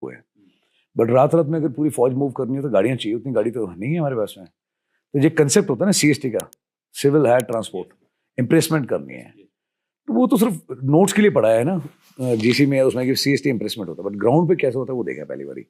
हुए हैं। बट रात रात में अगर पूरी फौज मूव करनी है तो गाड़ियाँ चाहिए, उतनी गाड़ी तो नहीं है हमारे पास में। तो ये कंसेप्ट होता है ना CST का, सिविल हायर ट्रांसपोर्ट, इम्प्रेसमेंट करनी है, तो वो तो सिर्फ नोट्स के लिए पढ़ा है ना GC में, उसमें कि CST इम्प्रेसमेंट होता है, बट ग्राउंड पे कैसे होता है वो देखा है पहली बारी।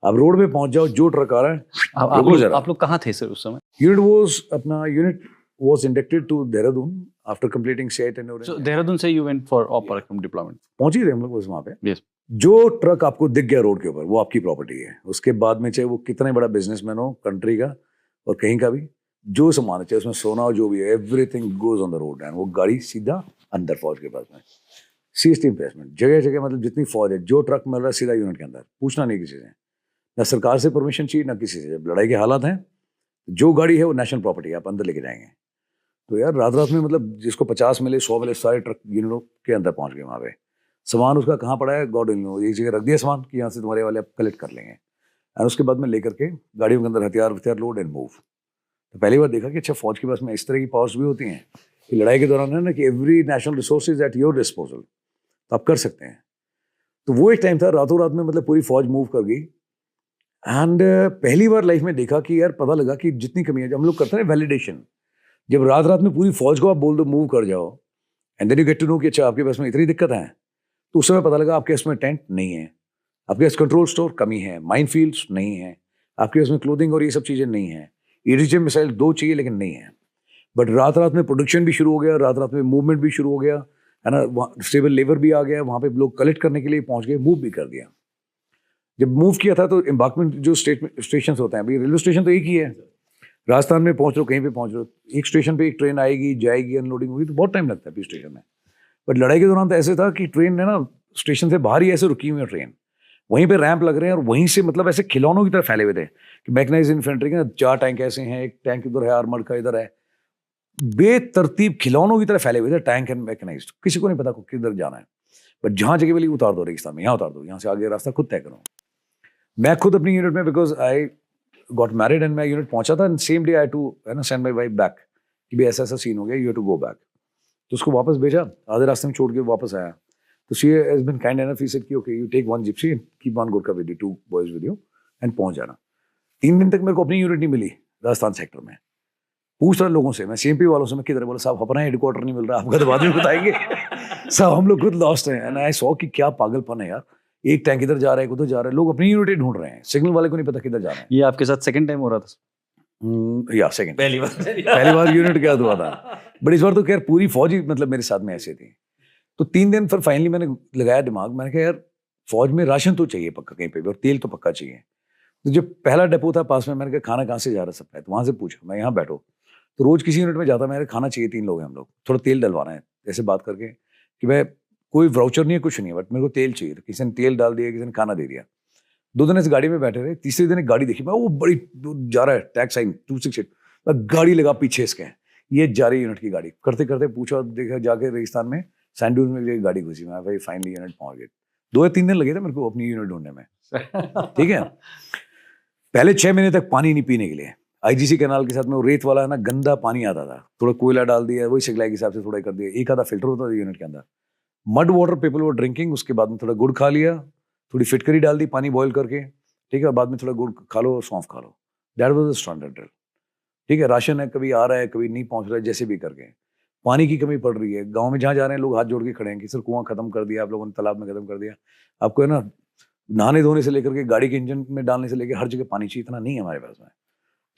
आप रोड पे पहुंच जाओ, जो ट्रक आ रहा है। आप लोग कहाँ थे सर उस समय? Unit was inducted to Dehradun after completing CI tenure. So Dehradun से you went for operational deployment. पहुंच ही थे हम लोग बस वहाँ पे। Yes. जो ट्रक आपको दिख गया रोड के ऊपर वो आपकी प्रॉपर्टी है। उसके बाद में चाहे वो कितना बड़ा बिजनेसमैन हो कंट्री का और कहीं का भी, जो सामान है चाहे उसमें सोना हो जो भी है, everything goes on the road and वो गाड़ी सीधा अंदर फौज के पास में। CST इम्प्रेसमेंट जगह जगह, मतलब जितनी फौज है, जो ट्रक मिल रहा है सीधा यूनिट के अंदर, पूछना नहीं किसी से, ना सरकार से परमिशन चाहिए ना किसी से। जब लड़ाई के हालात हैं, जो गाड़ी है वो नेशनल प्रॉपर्टी है, आप अंदर लेके जाएंगे। तो यार रात रात में मतलब जिसको 50 मिले 100 मिले, सारे ट्रक यूनिटों के अंदर पहुंच गए। वहाँ पे सामान उसका कहाँ पड़ा है गॉड नो, एक जगह रख दिया सामान कि यहाँ से तुम्हारे वाले आप कलेक्ट कर लेंगे, और उसके बाद में लेकर के गाड़ियों के अंदर हथियार लोड एंड मूव। तो पहली बार देखा कि अच्छा फौज के पास में इस तरह की पावर्स भी होती हैं कि लड़ाई के दौरान है ना कि every national resource is at your disposal, तो आप कर सकते हैं। तो वो एक टाइम था, रातों रात में मतलब पूरी फौज मूव कर गई। एंड पहली बार लाइफ में देखा कि यार पता लगा कि जितनी कमी है, जब हम लोग करते हैं वैलिडेशन, जब रात रात में पूरी फौज को आप बोल दो मूव कर जाओ, and then you get to know कि अच्छा आपके पास में इतनी दिक्कत है, तो उस समय पता लगा आपके पास में टेंट नहीं है, आपके पास कंट्रोल स्टोर कमी है, माइन फील्ड्स नहीं है, आपके पास में क्लोथिंग और ये सब चीज़ें नहीं है, EDCM मिसाइल 2 चाहिए लेकिन नहीं है। बट रात रात में प्रोडक्शन भी शुरू हो गया, रात रात में मूवमेंट भी शुरू हो गया, है ना, स्टेबल लेबर भी आ गया, वहाँ पे लोग कलेक्ट करने के लिए पहुँच गए, मूव भी कर दिया। जब मूव किया था तो एम्बार्कमेंट जो स्टेशन होते हैं, भाई रेलवे स्टेशन तो एक ही है, राजस्थान में पहुंच रहे हो, कहीं पे पहुंच रहे हो, एक स्टेशन पे एक ट्रेन आएगी जाएगी, अनलोडिंग होगी, तो बहुत टाइम लगता है स्टेशन में। बट लड़ाई के दौरान तो ऐसे था कि ट्रेन है ना स्टेशन से बाहर ही ऐसे रुकी हुई है ट्रेन, वहीं पे रैंप लग रहे हैं और वहीं से मतलब ऐसे खिलौनों की तरह फैले हुए थे कि मैकेनाइज्ड इन्फेंट्री के 4 टैंक ऐसे हैं, एक टैंक इधर है, आर्मर्ड का इधर है, बेतरतीब खिलौनों की तरह फैले हुए थे टैंक एंड मैकेनाइज्ड, किसी को नहीं पता किधर जाना है। बट जहाँ जगह वाली उतार दो रेगिस्तान में, यहाँ उतार दो, यहाँ से आगे रास्ता खुद तय करो। मैं खुद अपनी यूनिट में, because I got married and मैं यूनिट पहुंचा था, and same day I to है ना सेंड माय वाइफ बैक कि भाई ऐसा ऐसा सीन हो गया, you have to go back. तो उसको वापस भेजा, आधे रास्ते में छोड़ के वापस आया। तो she has been kind enough, he said कि okay you take 1 Gypsy and keep 1 Gorkha with you, 2 boys with you, and पहुंच जाना। 3 दिन तक मेरे को अपनी यूनिट नहीं मिली राजस्थान सेक्टर में। पूछ रहा लोगों से, मैं CMP वालों से, मैं किधर, बोला साहब अपना हेडक्वार्टर नहीं मिल रहा, आपका तो बाद में बताएंगे साहब हम लोग खुद लॉस्ट हैं। एंड आई सॉ कि क्या पागलपन है यार, एक टैंक इधर जा रहा है, उधर जा रहा है, लोग अपनी यूनिट ढूंढ रहे हैं, सिग्नल वाले को नहीं पता किधर जाना है। ये आपके साथ सेकंड टाइम हो रहा था? या सेकंड, पहली बार यूनिट क्या हुआ था, बट इस बार तो खैर पूरी फौज ही मतलब मेरे साथ में ऐसे थी। तो 3 दिन फिर फाइनली मैंने लगाया दिमाग, मैंने कहा यार फौज में राशन तो चाहिए पक्का कहीं पे भी, और तेल तो पक्का चाहिए। तो जो पहला डिपो था पास में, मैंने कहा खाना कहाँ से जा रहा है सप्लाई, तो वहाँ से पूछा, मैं यहाँ बैठो, तो रोज किसी यूनिट में जाता, मेरे खाना चाहिए, 3 लोग हैं हम लोग, थोड़ा तेल डलवाना है, ऐसे बात करके कि भाई कोई वाउचर नहीं है कुछ नहीं है, बट मेरे को तेल चाहिए। तो किसी ने तेल डाल दिया, किसी ने खाना दे दिया। 2 दिन इस गाड़ी में बैठे रहे, तीसरे दिन एक गाड़ी देखी, मैं वो बड़ी जा रहा है टैक्स साइन 268, मैं गाड़ी लगा पीछे इसके, ये जा रही यूनिट की गाड़ी, करते करते पूछा, देखा जाके रेगिस्तान में सैंड ड्यून्स में गाड़ी घुसी, मैं भाई फाइनली यूनिट पहुंच गए। 2 या 3 दिन लगे थे मेरे को अपनी यूनिट ढूंढने में, ठीक है। पहले 6 महीने तक पानी नहीं पीने के लिए, IGC कैनाल के साथ में वो रेत वाला है ना गंदा पानी आता था, थोड़ा कोयला डाल दिया, वही सिखलाई के हिसाब से थोड़ा कर दिया, एक आधा फिल्टर होता था यूनिट के अंदर, mud water people were drinking. उसके बाद में थोड़ा गुड़ खा लिया, थोड़ी फिटकरी डाल दी पानी बॉईल करके, ठीक है, बाद में थोड़ा गुड़ खा लो, सौंफ खा लो, that was the standard drill, ठीक है। राशन है, कभी आ रहा है कभी नहीं पहुंच रहा है, जैसे भी करके। पानी की कमी पड़ रही है, गांव में जहाँ जा रहे हैं लोग हाथ जोड़ के खड़े हैं कि सर कुआं खत्म कर दिया आप लोगों ने, तालाब में खत्म कर दिया, आपको है ना नहाने धोने से लेकर के गाड़ी के इंजन में डालने से लेकर हर जगह पानी चाहिए, इतना नहीं है हमारे पास में।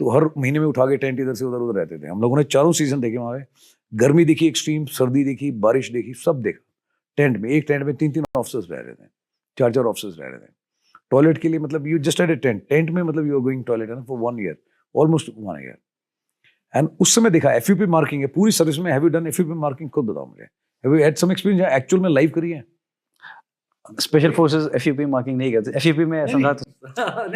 तो हर महीने में उठा के टेंट इधर से उधर रहते थे हम लोगों ने। 4 सीजन देखे वहाँ पे, गर्मी देखी एक्सट्रीम, सर्दी देखी, बारिश देखी, सब देखा। टेंट में, एक टेंट में 3-3 ऑफिसर्स रह रहे थे, 4-4 ऑफिसर्स रह रहे थे। टॉयलेट के लिए मतलब you just had a tent में, मतलब यू आर गोइंग टॉयलेट है ना for 1 year, almost 1 year. And उस समय देखा FUP मार्किंग है पूरी सर्विस में। Have you done FUP marking? खुद बताओ मुझे, have you had some experience actual में लाइव करी है? स्पेशल फोर्सेस FUP मार्किंग नहीं करते। FUP में समझा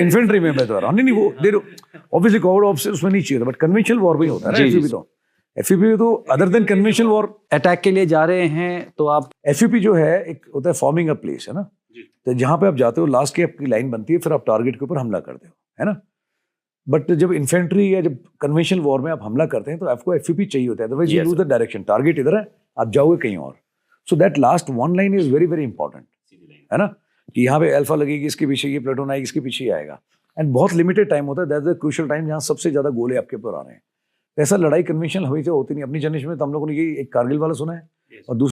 इन्फेंट्री में मैं तो रहा नहीं, वो देर ऑब्वियसली कोवर्ट ऑफिसर उसमें नहीं चाहिए, बट कन्वेंशनल वॉर में होता है FUP। तो FUP तो other than conventional war, attack के लिए जा रहे हैं तो आप, FUP जो है एक होता है फॉर्मिंग अ प्लेस, है ना, तो जहाँ पे आप जाते हो लास्ट की आपकी लाइन बनती है, फिर आप टारगेट के ऊपर हमला करते हो, है ना। बट जब इन्फेंट्री या जब कन्वेंशनल वॉर में आप हमला करते हैं तो आपको FUP चाहिए होता है, otherwise you lose the direction, target इधर है आप जाओगे कहीं और। So that last 1 line is very very important, है ना। कि यहाँ पे अल्फा लगेगी इसके पीछे, ये प्लेटून आएगी इसके पीछे ही आएगा, एंड बहुत लिमिटेड टाइम होता है, दैट्स द क्रूशियल टाइम जहाँ सबसे ज़्यादा गोले आपके ऊपर आ रहे हैं। ऐसा लड़ाई कन्वेंशनल हमेशा होती नहीं। अपनी जनरेशन में तो हम लोगों ने ये एक कारगिल वाला सुना है, और दूसरा